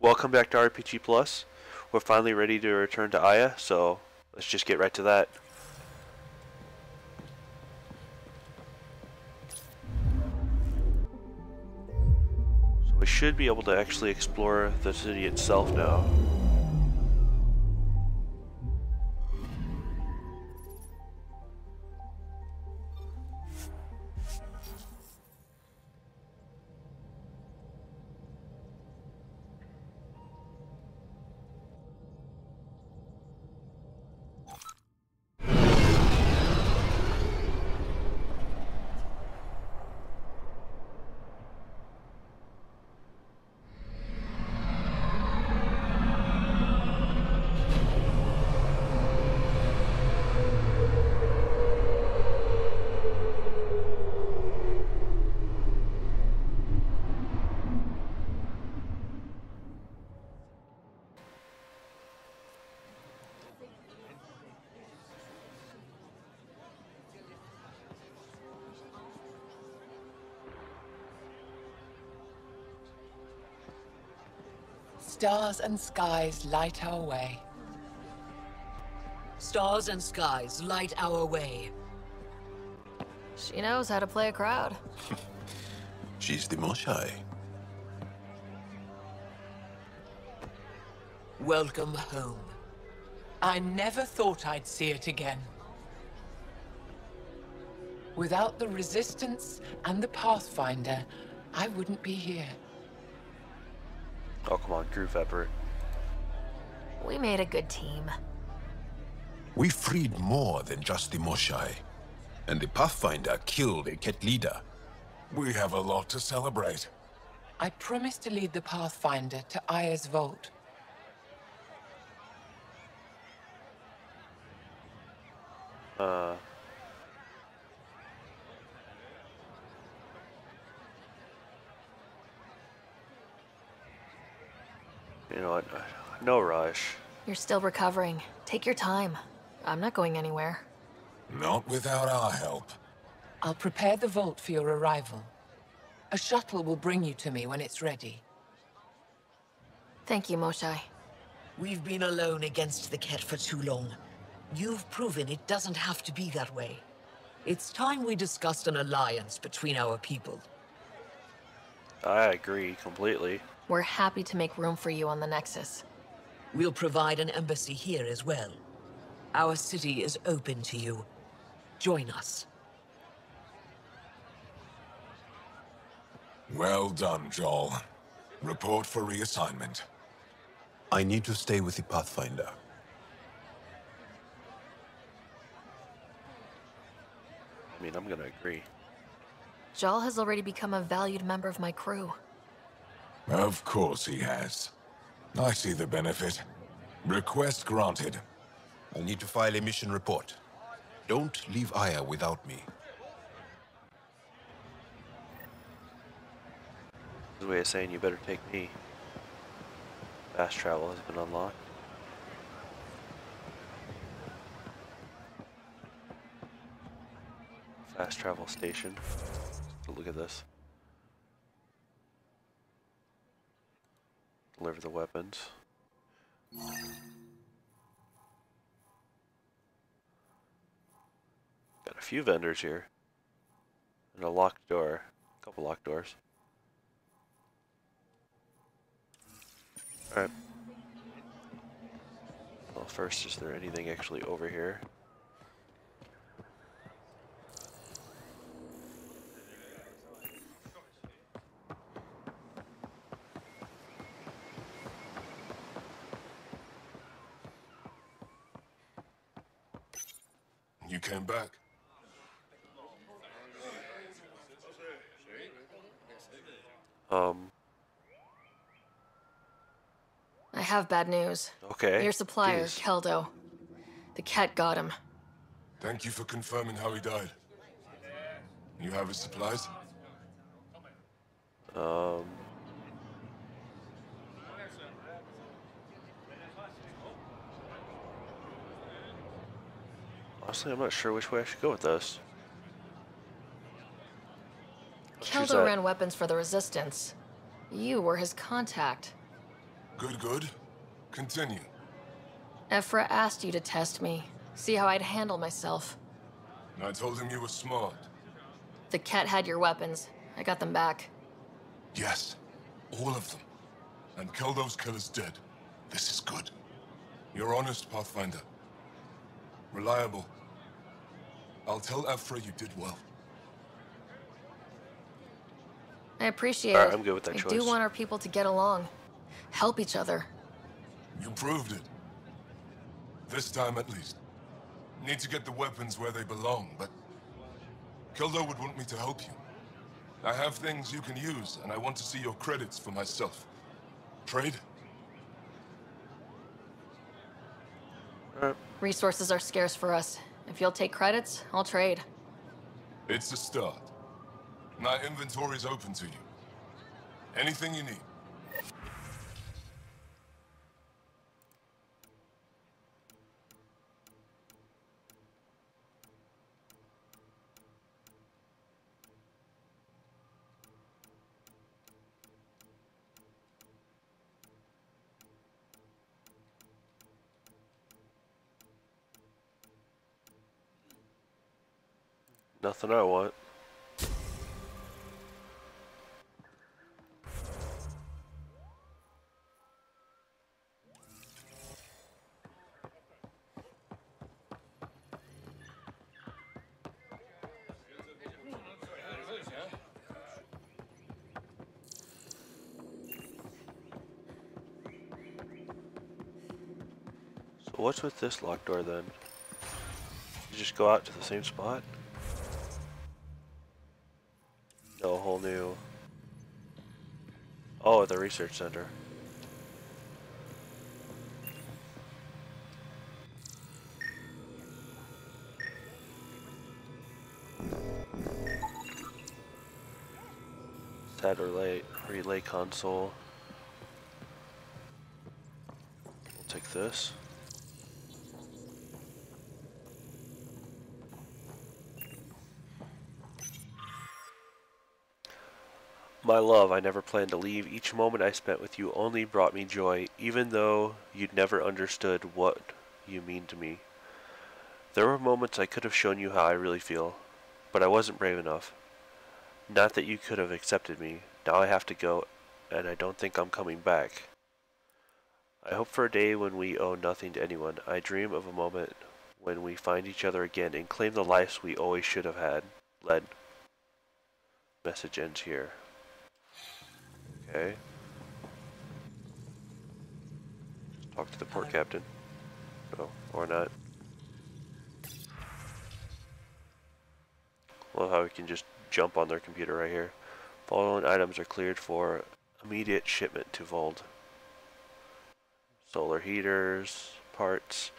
Welcome back to RPG Plus. We're finally ready to return to Aya, so let's just get right to that. So we should be able to actually explore the city itself now. Stars and skies light our way. Stars and skies light our way. She knows how to play a crowd. She's the Moshai. Welcome home. I never thought I'd see it again. Without the Resistance and the Pathfinder, I wouldn't be here. Oh, come on, Groove Effort. We made a good team. We freed more than just the Moshai. And the Pathfinder killed a Ket leader. We have a lot to celebrate. I promised to lead the Pathfinder to Aya's vault. You know what? No rush. You're still recovering. Take your time. I'm not going anywhere. Not without our help. I'll prepare the vault for your arrival. A shuttle will bring you to me when it's ready. Thank you, Moshai. We've been alone against the Ket for too long. You've proven it doesn't have to be that way. It's time we discussed an alliance between our people. I agree completely. We're happy to make room for you on the Nexus. We'll provide an embassy here as well. Our city is open to you. Join us. Well done, Joel. Report for reassignment. I need to stay with the Pathfinder. I mean, I'm gonna agree. Jal has already become a valued member of my crew. Of course he has. I see the benefit. Request granted. I need to file a mission report. Don't leave Aya without me. This is a way of saying you better take me. Fast travel has been unlocked. Fast travel station. So look at this. Deliver the weapons. Got a few vendors here. And a locked door. A couple locked doors. Alright. Well, first, is there anything actually over here? You came back. I have bad news. Okay. Your supplier, Jeez. Keldo. The Ket got him. Thank you for confirming how he died. You have his supplies? Honestly, I'm not sure which way I should go with this. Let's choose Keldo that. ran weapons for the Resistance. You were his contact. Good, good. Continue. Ephra asked you to test me, see how I'd handle myself. I told him you were smart. The Ket had your weapons. I got them back. Yes, all of them. And Keldo's killer's dead. This is good. You're honest, Pathfinder. Reliable. I'll tell Ephra you did well. I appreciate Alright, it. I'm good with that I choice. do want our people to get along. Help each other. You proved it. This time at least. Need to get the weapons where they belong, but... Keldo would want me to help you. I have things you can use, and I want to see your credits for myself. Trade? Alright. Resources are scarce for us. If you'll take credits, I'll trade. It's a start. My inventory's open to you. Anything you need. Nothing I want. So what's with this locked door then? You just go out to the same spot? No, a whole new... Oh, the research center. Stat relay console. We'll take this. My love, I never planned to leave. Each moment I spent with you only brought me joy, even though you'd never understood what you mean to me. There were moments I could have shown you how I really feel, but I wasn't brave enough. Not that you could have accepted me. Now I have to go, and I don't think I'm coming back. I hope for a day when we owe nothing to anyone. I dream of a moment when we find each other again and claim the lives we always should have led. Message ends here. Okay. Just talk to the port captain. No, or not. Love how we can just jump on their computer right here. Following items are cleared for immediate shipment to Vold. Solar heaters, parts,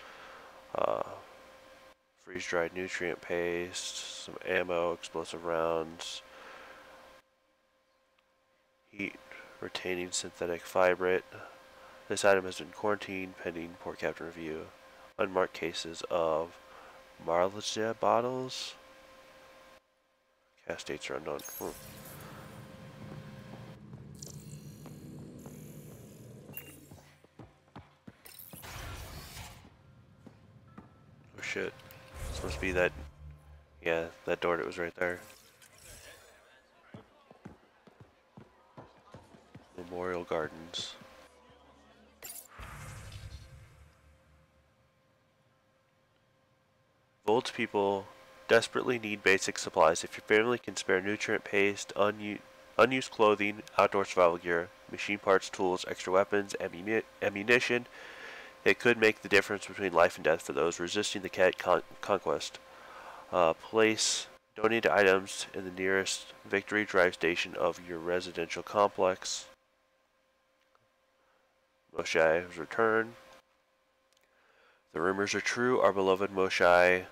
freeze-dried nutrient paste, some ammo, explosive rounds, heat retaining synthetic fibrate. This item has been quarantined pending port captain review. Unmarked cases of Marlija bottles. Cast dates are unknown. Oh shit. This must be that. Yeah, that door that was right there. Memorial Gardens. Vold's people desperately need basic supplies. If your family can spare nutrient paste, unused clothing, outdoor survival gear, machine parts, tools, extra weapons, ammunition, it could make the difference between life and death for those resisting the Ket conquest. Place donated items in the nearest Victory Drive station of your residential complex. Moshai has returned. The rumors are true. Our beloved Moshai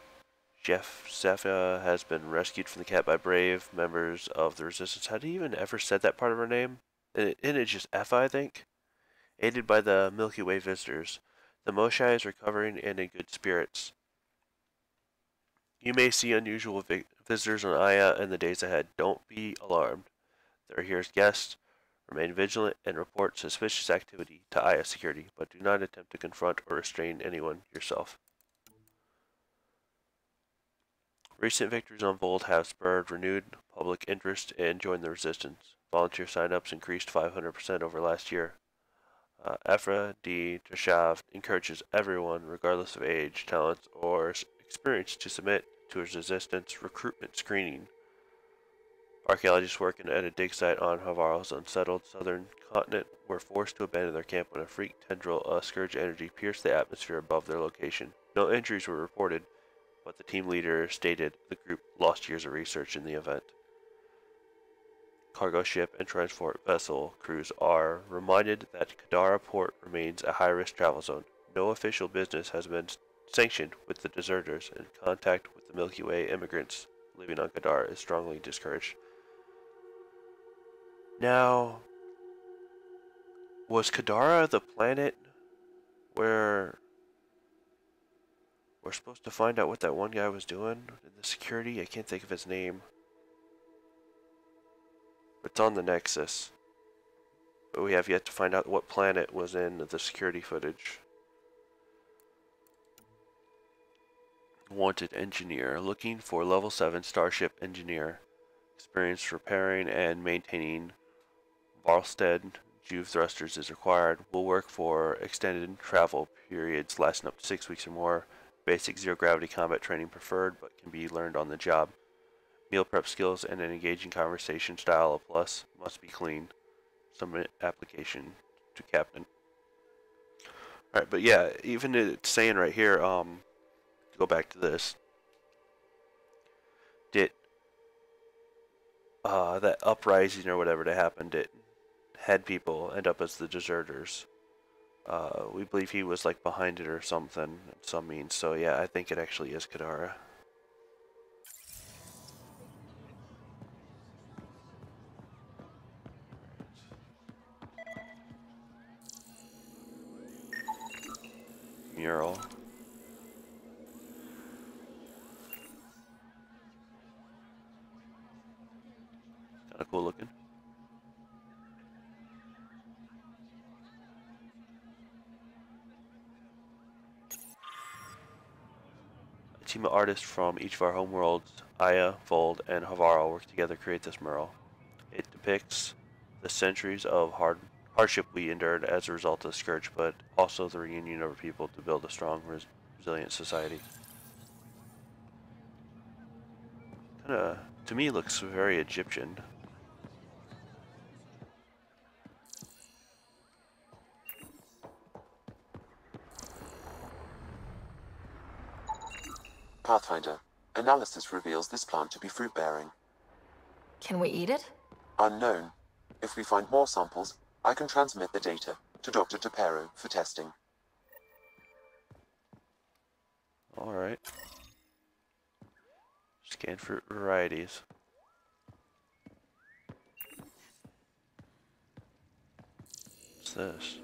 Jeff Zepha has been rescued from the Ket by brave members of the Resistance. Had he even ever said that part of her name? And it's just Effa, I think. Aided by the Milky Way visitors, the Moshai is recovering and in good spirits. You may see unusual visitors on Aya in the days ahead. Don't be alarmed. They're here as guests, Remain vigilant and report suspicious activity to Aya Security, but do not attempt to confront or restrain anyone yourself. Recent victories on Vold have spurred renewed public interest and join the resistance. Volunteer sign-ups increased 500% over last year. Efra D. Tashav encourages everyone, regardless of age, talents, or experience, to submit to his resistance recruitment screening. Archaeologists working at a dig site on Havarl's unsettled southern continent were forced to abandon their camp when a freak tendril of scourge energy pierced the atmosphere above their location. No injuries were reported, but the team leader stated the group lost years of research in the event. Cargo ship and transport vessel crews are reminded that Kadara port remains a high-risk travel zone. No official business has been sanctioned with the deserters, and contact with the Milky Way immigrants living on Kadara is strongly discouraged. Now, was Kadara the planet where we're supposed to find out what that one guy was doing in the security? I can't think of his name. It's on the Nexus. But we have yet to find out what planet was in the security footage. Wanted engineer. Looking for level 7 starship engineer. Experience repairing and maintaining Varlstead Juve thrusters is required. Will work for extended travel periods lasting up to 6 weeks or more. Basic zero gravity combat training preferred, but can be learned on the job. Meal prep skills and an engaging conversation style a plus. Must be clean. Submit application to captain. Alright, but yeah, even it's saying right here, to go back to this, did that uprising or whatever that happened, it had people end up as the deserters. We believe he was like behind it or something, in some means. So yeah, I think it actually is Kadara. Mural. Kind of cool looking. A team of artists from each of our homeworlds, Aya, Vold, and Havara, work together to create this mural. It depicts the centuries of hardship we endured as a result of the Scourge, but also the reunion of our people to build a strong, resilient society. Kinda, to me, looks very Egyptian. Pathfinder. Analysis reveals this plant to be fruit-bearing. Can we eat it? Unknown. If we find more samples, I can transmit the data to Dr. Tapero for testing. Alright. Scan fruit varieties. What's this?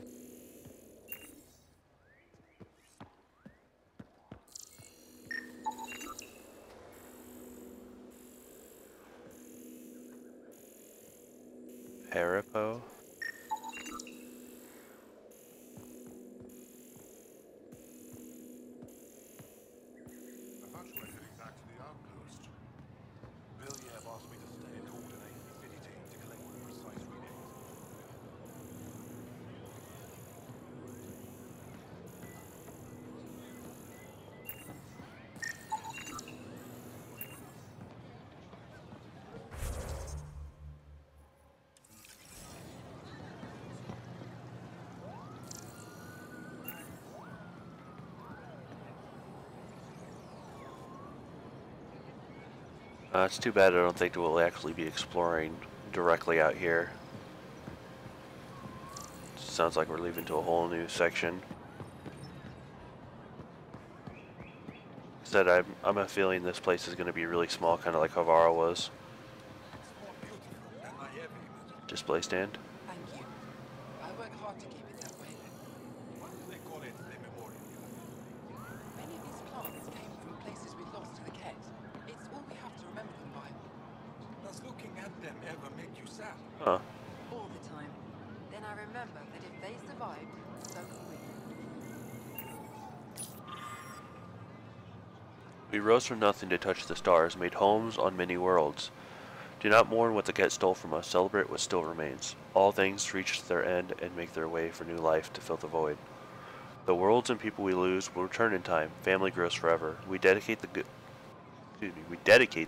Haripo. It's too bad I don't think we'll actually be exploring directly out here. Sounds like we're leaving to a whole new section. Instead, I'm a feeling this place is going to be really small, kind of like Havara was. Display stand. Thank you. I work hard to keep it that way. Many of these plants came from places we lost to the Ket. It's all we have to remember them by. Does looking at them ever make you sad? Huh. All the time. We rose from nothing to touch the stars, made homes on many worlds. Do not mourn what the Get stole from us, celebrate what still remains. All things reach their end and make their way for new life to fill the void. The worlds and people we lose will return in time. Family grows forever. We dedicate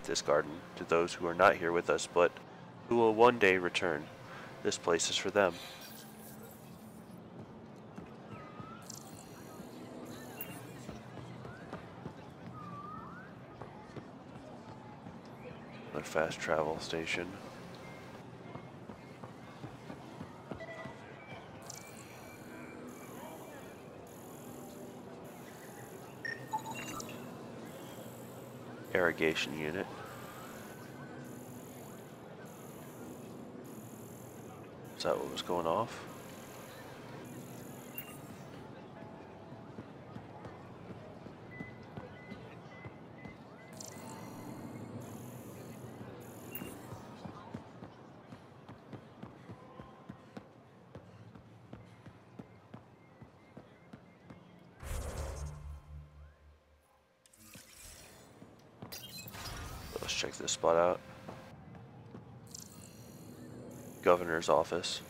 this garden to those who are not here with us, but who will one day return. This place is for them. Another fast travel station. Irrigation unit. Is that what was going off? Let's check this spot out. Governor's office.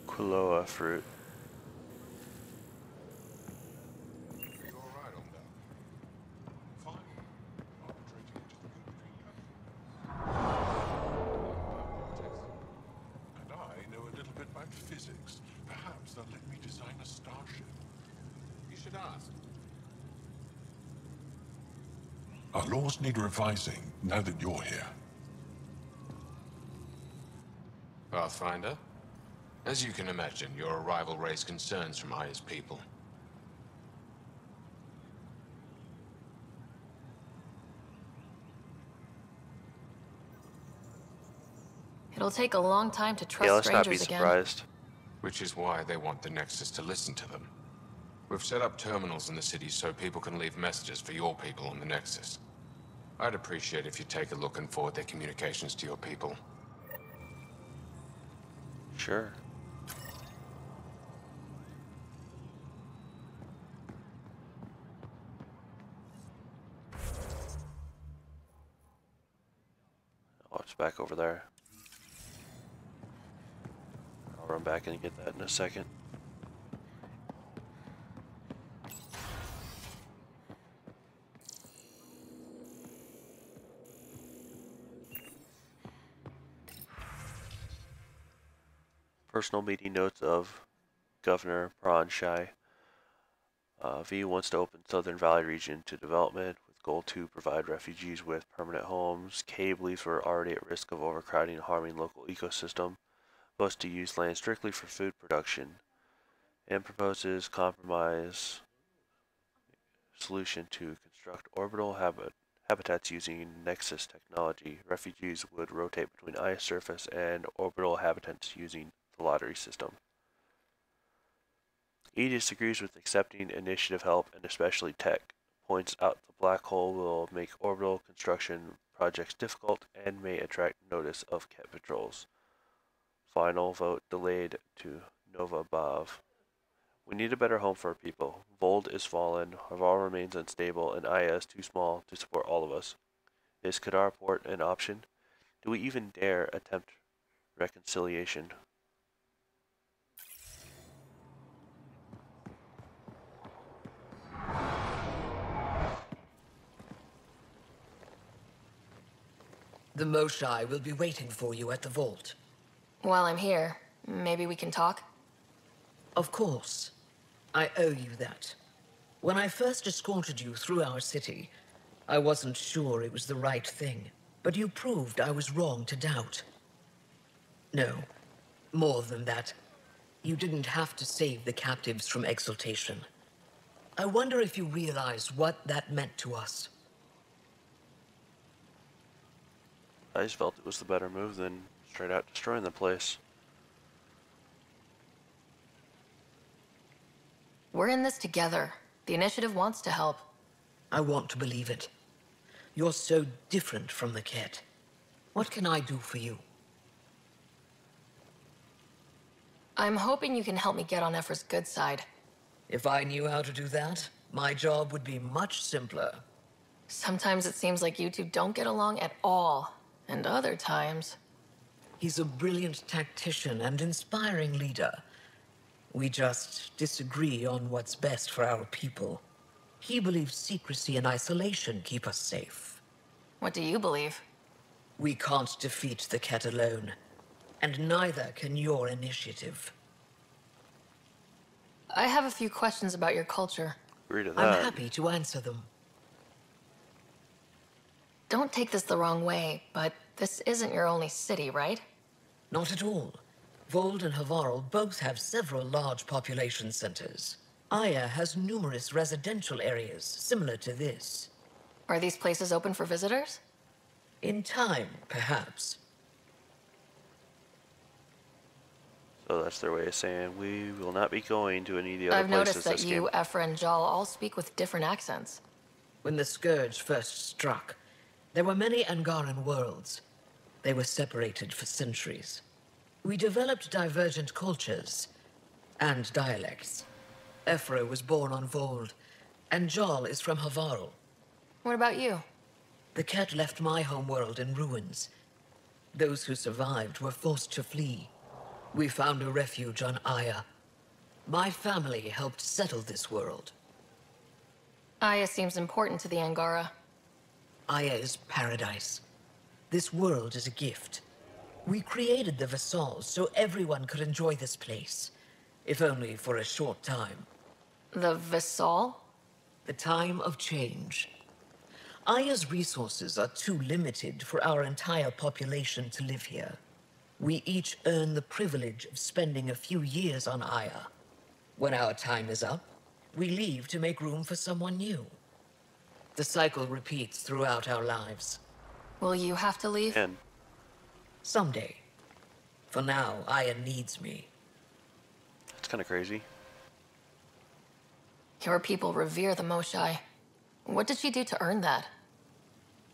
Kuloa fruit. You all right on that? Fine. Arbitrating a dispute between countries. And I know a little bit about physics. Perhaps they'll let me design a starship. You should ask. Our laws need revising now that you're here. Pathfinder? As you can imagine, your arrival raised concerns from Aya's people. It'll take a long time to trust Yeah, let's not be strangers again. surprised. Which is why they want the Nexus to listen to them. We've set up terminals in the city so people can leave messages for your people on the Nexus. I'd appreciate if you take a look and forward their communications to your people. Sure. Oh, it's back over there. I'll run back and get that in a second. Personal meeting notes of Governor Pranshai. V wants to open Southern Valley region to development with goal to provide refugees with permanent homes. K believes we're already at risk of overcrowding and harming local ecosystem. Votes to use land strictly for food production. And proposes compromise solution to construct orbital habitats using Nexus technology. Refugees would rotate between ice surface and orbital habitats using the lottery system. E disagrees with accepting initiative help and especially tech. Points out the black hole will make orbital construction projects difficult and may attract notice of Ket patrols. Final vote delayed to Nova Bav. We need a better home for our people. Vold is fallen, Havar remains unstable, and Aya is too small to support all of us. Is Kadar Port an option? Do we even dare attempt reconciliation? The Moshai will be waiting for you at the vault. While I'm here, maybe we can talk? Of course. I owe you that. When I first escorted you through our city, I wasn't sure it was the right thing, but you proved I was wrong to doubt. No, more than that. You didn't have to save the captives from exaltation. I wonder if you realize what that meant to us. I just felt it was the better move than straight out destroying the place. We're in this together. The initiative wants to help. I want to believe it. You're so different from the Ket. What can I do for you? I'm hoping you can help me get on Ephra's good side. If I knew how to do that, my job would be much simpler. Sometimes it seems like you two don't get along at all, and other times... He's a brilliant tactician and inspiring leader. We just disagree on what's best for our people. He believes secrecy and isolation keep us safe. What do you believe? We can't defeat the Ket alone, and neither can your initiative. I have a few questions about your culture. Agree to that. I'm happy to answer them. Don't take this the wrong way, but this isn't your only city, right? Not at all. Vold and Havarl both have several large population centers. Aya has numerous residential areas similar to this. Are these places open for visitors? In time, perhaps. So that's their way of saying we will not be going to any of the other I've places noticed that this you, game. Ephra, and Jal all speak with different accents. When the Scourge first struck, there were many Angaran worlds. They were separated for centuries. We developed divergent cultures and dialects. Ephra was born on Vold, and Jal is from Havarl. What about you? The Ket left my homeworld in ruins. Those who survived were forced to flee. We found a refuge on Aya. My family helped settle this world. Aya seems important to the Angara. Aya is paradise. This world is a gift. We created the Vassals so everyone could enjoy this place, if only for a short time. The Vassal? The time of change. Aya's resources are too limited for our entire population to live here. We each earn the privilege of spending a few years on Aya. When our time is up, we leave to make room for someone new. The cycle repeats throughout our lives. Will you have to leave? And Someday. For now, Aya needs me. it's kind of crazy. Your people revere the Moshai. What did she do to earn that?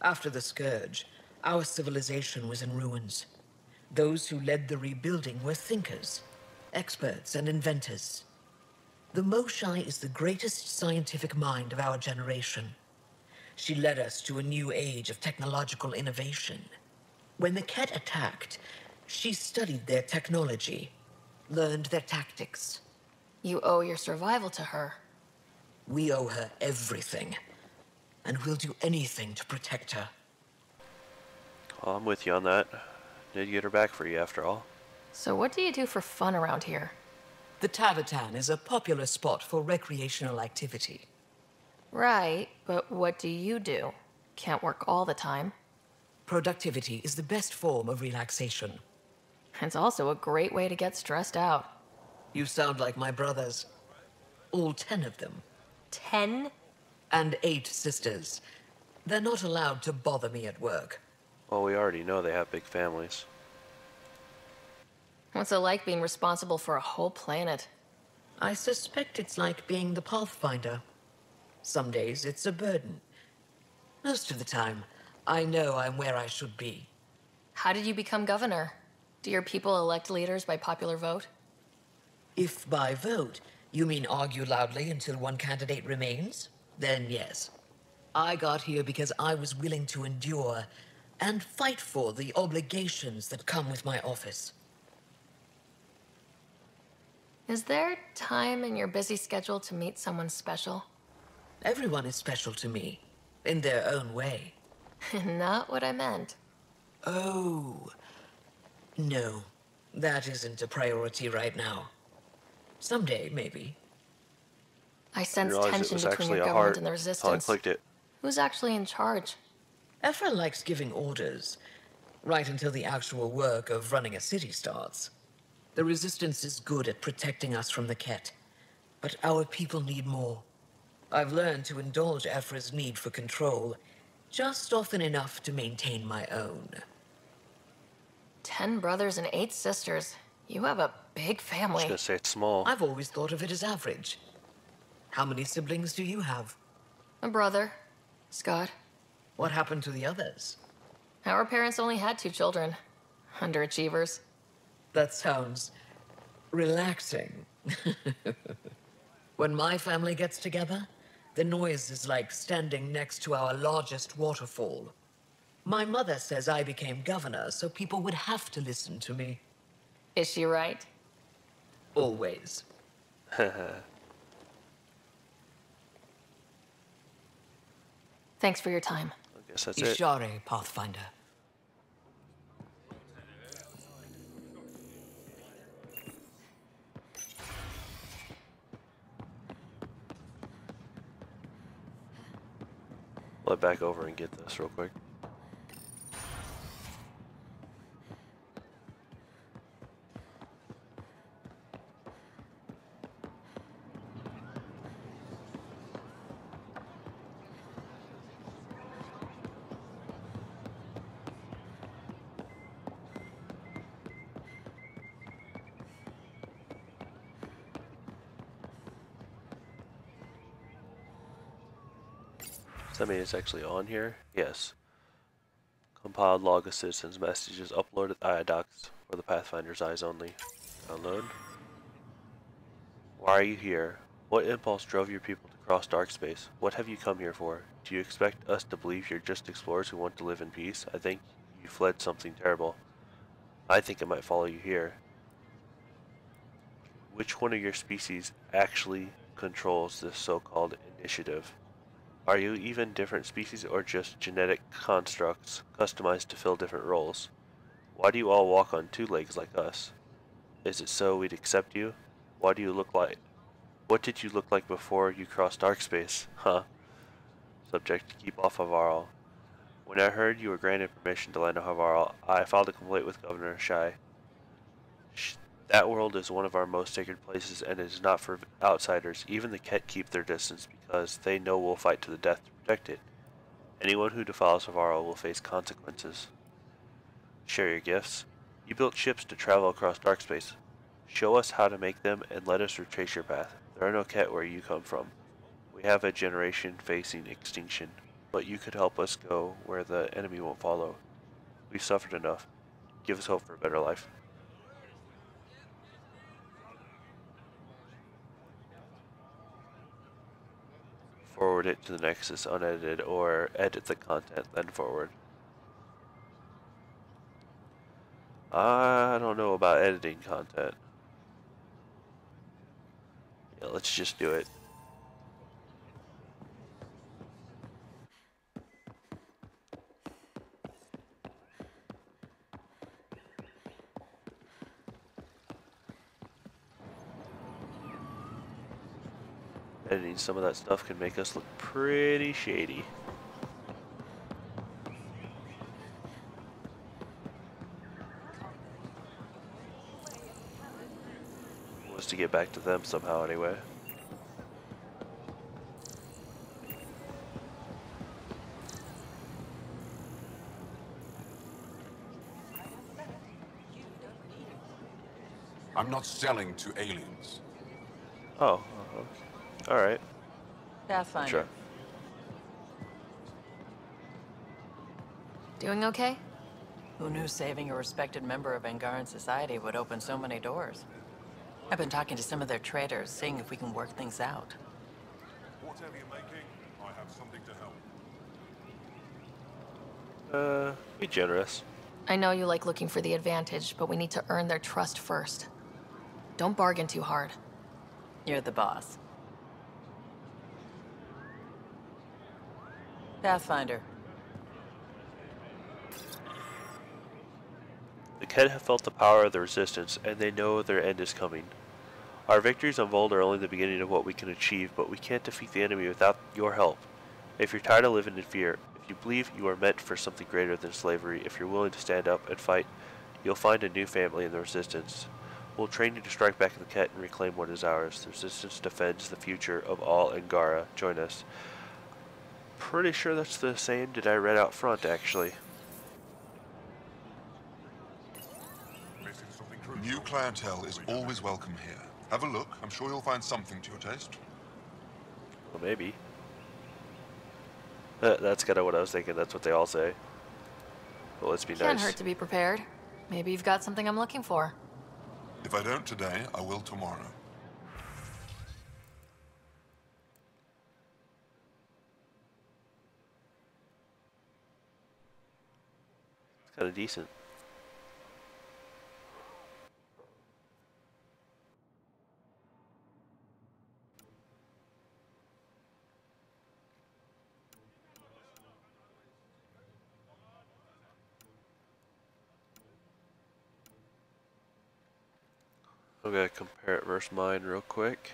After the Scourge, our civilization was in ruins. Those who led the rebuilding were thinkers, experts, and inventors. The Moshai is the greatest scientific mind of our generation. She led us to a new age of technological innovation. When the Ket attacked, she studied their technology, learned their tactics. You owe your survival to her. We owe her everything, and we'll do anything to protect her. Well, I'm with you on that. Did get her back for you after all. So what do you do for fun around here? The Tavatan is a popular spot for recreational activity. Right, but what do you do? Can't work all the time. Productivity is the best form of relaxation. It's also a great way to get stressed out. You sound like my brothers. All 10 of them. 10? And 8 sisters. They're not allowed to bother me at work. Well, we already know they have big families. What's it like being responsible for a whole planet? I suspect it's like being the Pathfinder. Some days it's a burden. Most of the time, I know I'm where I should be. How did you become governor? Do your people elect leaders by popular vote? If by vote, you mean argue loudly until one candidate remains, then yes. I got here because I was willing to endure and fight for the obligations that come with my office. Is there time in your busy schedule to meet someone special? Everyone is special to me, in their own way. Not what I meant. Oh. No, that isn't a priority right now. Someday, maybe. I sense Realize it tension was between actually your a government heart. and the That's how I resistance. clicked it. Who's actually in charge? Ephra likes giving orders, right until the actual work of running a city starts. The Resistance is good at protecting us from the Ket, but our people need more. I've learned to indulge Ephra's need for control, just often enough to maintain my own. 10 brothers and 8 sisters. You have a big I was family. gonna say it's small. I've always thought of it as average. How many siblings do you have? A brother, Scott. What happened to the others? Our parents only had 2 children. Underachievers. That sounds Relaxing. When my family gets together, the noise is like standing next to our largest waterfall. My mother says I became governor, so people would have to listen to me. Is she right? Always. I Thanks for your time. guess that's it. Ishare, Pathfinder. Let back over and get this real quick. Does that mean it's actually on here? Yes. Compiled log of citizens' messages uploaded Iodox for the Pathfinder's eyes only. Download. Why are you here? What impulse drove your people to cross dark space? What have you come here for? Do you expect us to believe you're just explorers who want to live in peace? I think you fled something terrible. I think it might follow you here. Which one of your species actually controls this so-called initiative? Are you even different species or just genetic constructs customized to fill different roles? Why do you all walk on two legs like us? Is it so we'd accept you? Why do you look like... What did you look like before you crossed dark space? Huh? Subject, keep off Havarl. When I heard you were granted permission to land on Havarl, I filed a complaint with Governor Shai. That world is one of our most sacred places and it is not for outsiders. Even the Ket keep their distance because they know we'll fight to the death to protect it. Anyone who defiles Havarl will face consequences. Share your gifts. You built ships to travel across dark space. Show us how to make them and let us retrace your path. There are no Ket where you come from. We have a generation facing extinction, but you could help us go where the enemy won't follow. We've suffered enough. Give us hope for a better life. Forward it to the Nexus unedited or edit the content, then forward. I don't know about editing content. Yeah, let's just do it. Editing some of that stuff can make us look pretty shady. Was to get back to them somehow anyway. I'm not selling to aliens. Oh, alright. Pathfinder. Sure. Doing okay? Who knew saving a respected member of Angaran society would open so many doors? I've been talking to some of their traders, seeing if we can work things out. Whatever you're making, I have something to help. Be generous. I know you like looking for the advantage, but we need to earn their trust first. Don't bargain too hard. You're the boss. Pathfinder. The Ket have felt the power of the Resistance, and they know their end is coming. Our victories on Vold are only the beginning of what we can achieve, but we can't defeat the enemy without your help. If you're tired of living in fear, if you believe you are meant for something greater than slavery, if you're willing to stand up and fight, you'll find a new family in the Resistance. We'll train you to strike back at the Ket and reclaim what is ours. The Resistance defends the future of all Angara. Join us. Pretty sure that's the same that I read out front, actually. Missing something crucial. New clientele is always welcome here. Have a look. I'm sure you'll find something to your taste. Well, maybe. That's kind of what I was thinking. That's what they all say. But let's be Can't nice. hurt to be prepared. Maybe you've got something I'm looking for. If I don't today, I will tomorrow. It's kind of decent. I'm gonna compare it versus mine real quick.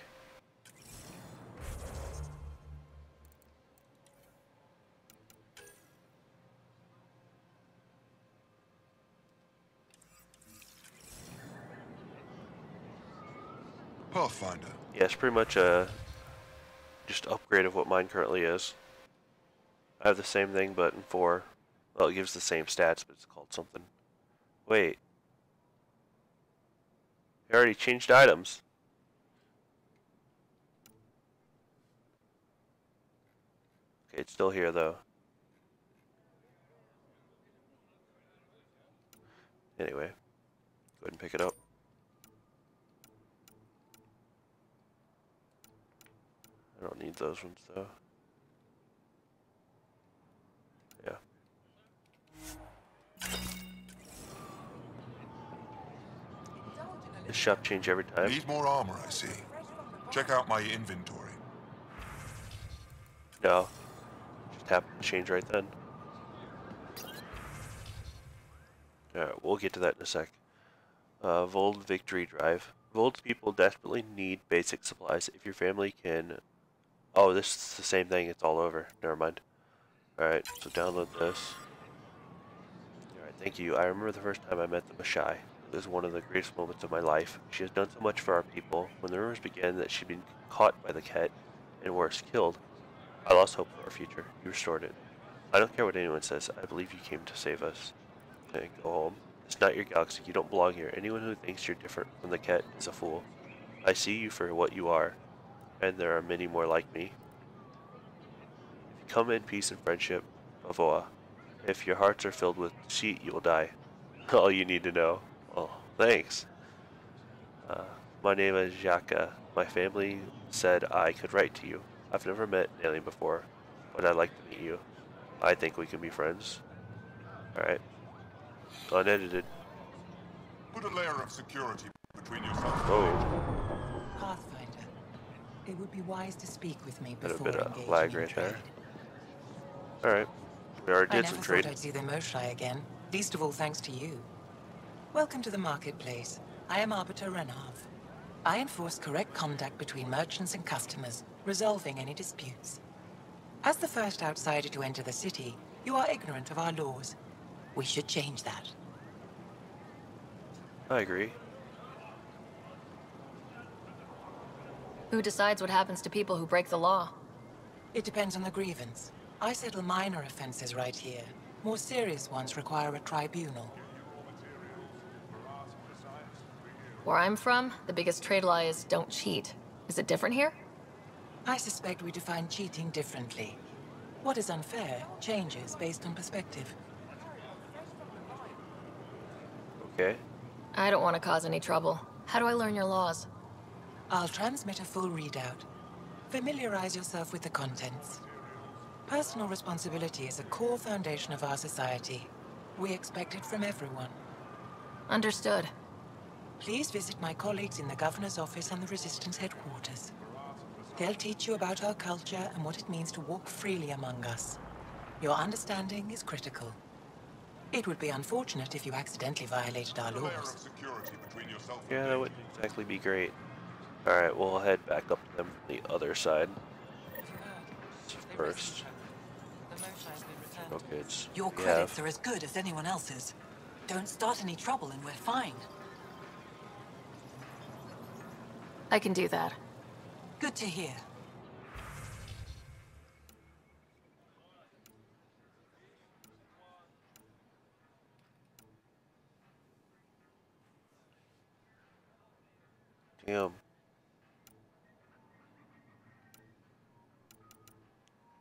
Pathfinder. Yeah, it's pretty much a just upgrade of what mine currently is. I have the same thing, but in 4. Well, it gives the same stats, but it's called something. Wait. I already changed items. Okay, it's still here, though. Anyway, go ahead and pick it up. I don't need those ones, though. Yeah. This shop change every time. Need more armor, I see. Check out my inventory. No. Just happened to change right then. Alright, we'll get to that in a sec. Vold Victory Drive. Vold's people desperately need basic supplies. If your family can... Oh, this is the same thing. It's all over. Never mind. Alright, so download this. Alright, thank you. I remember the first time I met the Mashai. It was one of the greatest moments of my life. She has done so much for our people. When the rumors began that she'd been caught by the Ket, and worse, killed, I lost hope for our future. You restored it. I don't care what anyone says. I believe you came to save us. Okay, go home. It's not your galaxy. You don't belong here. Anyone who thinks you're different from the Ket is a fool. I see you for what you are, and there are many more like me. If you come in peace and friendship, Avoa. If your hearts are filled with deceit, you will die. All you need to know. Oh, thanks. My name is Jaka. My family said I could write to you. I've never met an alien before, but I'd like to meet you. I think we can be friends. Alright. Unedited. Put a layer of security between yourself and Oh, me. Pathfinder, it would be wise to speak with me got a before bit of engaging lag in right trade. there. Alright. We already I did never some thought trading. I'd see the Moshae again, least of all thanks to you. Welcome to the marketplace. I am Arbiter Renav. I enforce correct conduct between merchants and customers, resolving any disputes. As the first outsider to enter the city, you are ignorant of our laws. We should change that. I agree. Who decides what happens to people who break the law? It depends on the grievance. I settle minor offenses right here. More serious ones require a tribunal. Where I'm from, the biggest trade law is don't cheat. Is it different here? I suspect we define cheating differently. What is unfair changes based on perspective. Okay. I don't want to cause any trouble. How do I learn your laws? I'll transmit a full readout. Familiarize yourself with the contents. Personal responsibility is a core foundation of our society. We expect it from everyone. Understood. Please visit my colleagues in the Governor's office and the Resistance headquarters. They'll teach you about our culture and what it means to walk freely among us. Your understanding is critical. It would be unfortunate if you accidentally violated our Put a layer of laws. security between yourself and Yeah, me. that wouldn't exactly be great. Alright, we'll head back up to them from the other side. First. Okay, it's... Your we credits have... are as good as anyone else's. Don't start any trouble and we're fine. I can do that. Good to hear. Damn.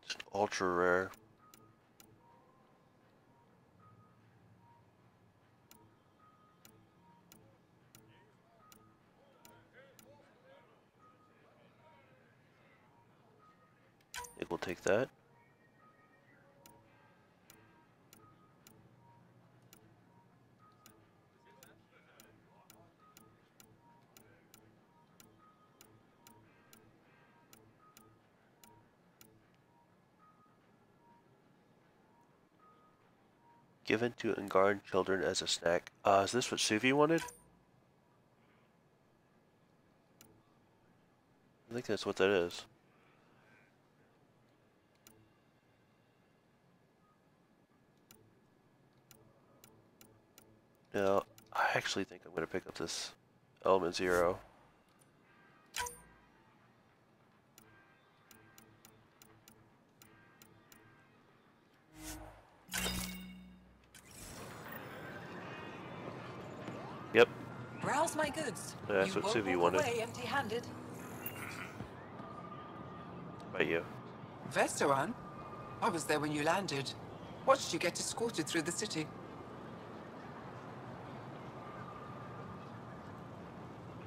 It's ultra rare. We'll take that. Given to Ungarn children as a snack. Is this what Suvi wanted? I think that's what that is. No, I actually think I'm going to pick up this Element Zero. Yep. Browse my goods. That's what Suvi wanted. Away empty-handed. By you. Vestoran? I was there when you landed. Watched you get escorted through the city.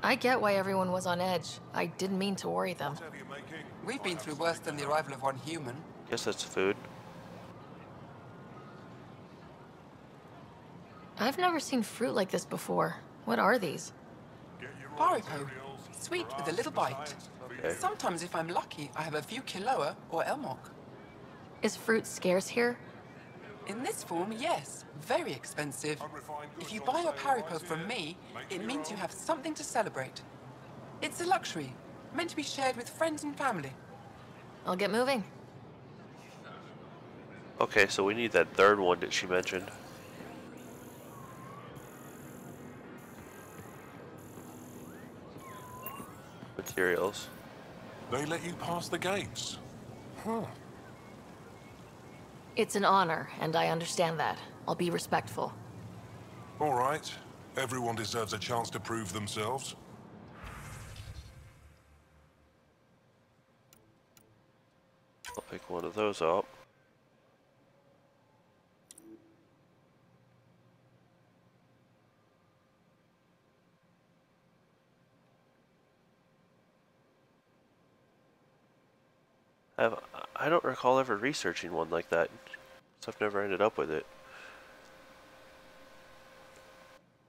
I get why everyone was on edge. I didn't mean to worry them. We've been through worse than the arrival of one human. Guess that's food. I've never seen fruit like this before. What are these? Haripo. Sweet with a little bite. Okay. Sometimes if I'm lucky, I have a few Kiloa or Elmok. Is fruit scarce here? In this form, yes. Very expensive. If you buy your Haripo from me, it means you have something to celebrate. It's a luxury, meant to be shared with friends and family. I'll get moving. Okay, so we need that third one that she mentioned. Materials. They let you pass the gates. Huh. It's an honor, and I understand that. I'll be respectful. All right. Everyone deserves a chance to prove themselves. I'll pick one of those up. I don't recall ever researching one like that, so I've never ended up with it.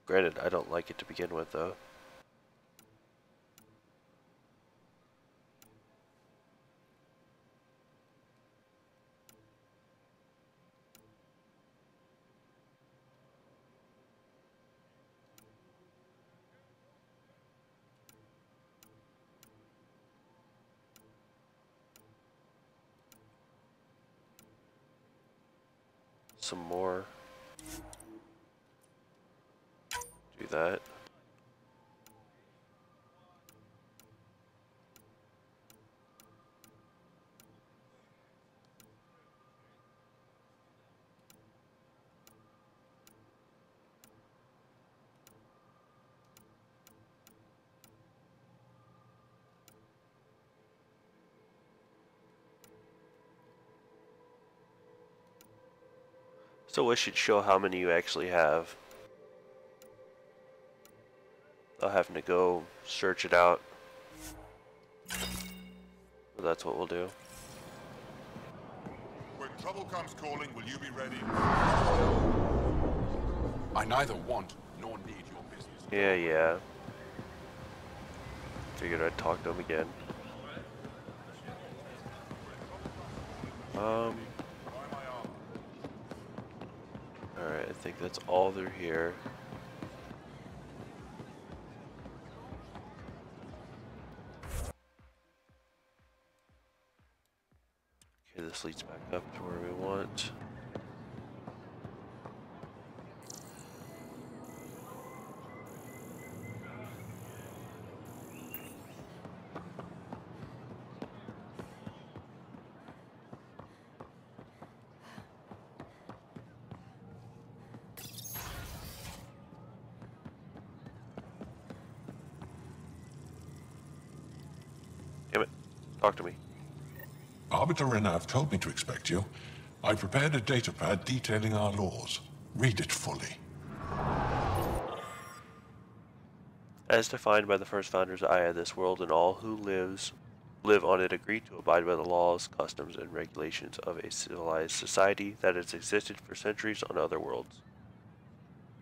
Granted, I don't like it to begin with, though. Some more. Do that. Still wish it'd show how many you actually have. I'll have to go search it out. But that's what we'll do. When trouble comes calling, will you be ready? I neither want nor need your business. Yeah. Figured I'd talk to him again. Alright, I think that's all through here. Okay, this leads back up to where we want. Damn it. Talk to me. Arbiter Renav told me to expect you. I prepared a datapad detailing our laws. Read it fully. As defined by the first founders of Aya, this world and all who live on it agree to abide by the laws, customs, and regulations of a civilized society that has existed for centuries on other worlds.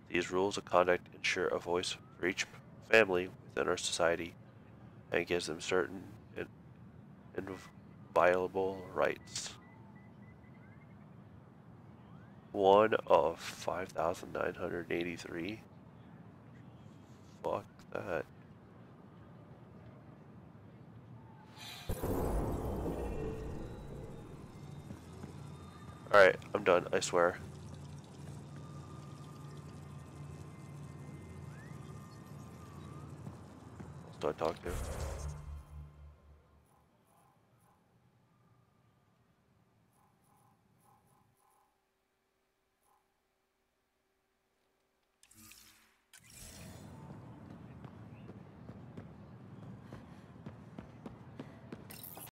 These rules of conduct ensure a voice for each family within our society and gives them certain and inviolable rights. One of 5,983. Fuck that. Alright, I'm done, I swear. Do I talk to?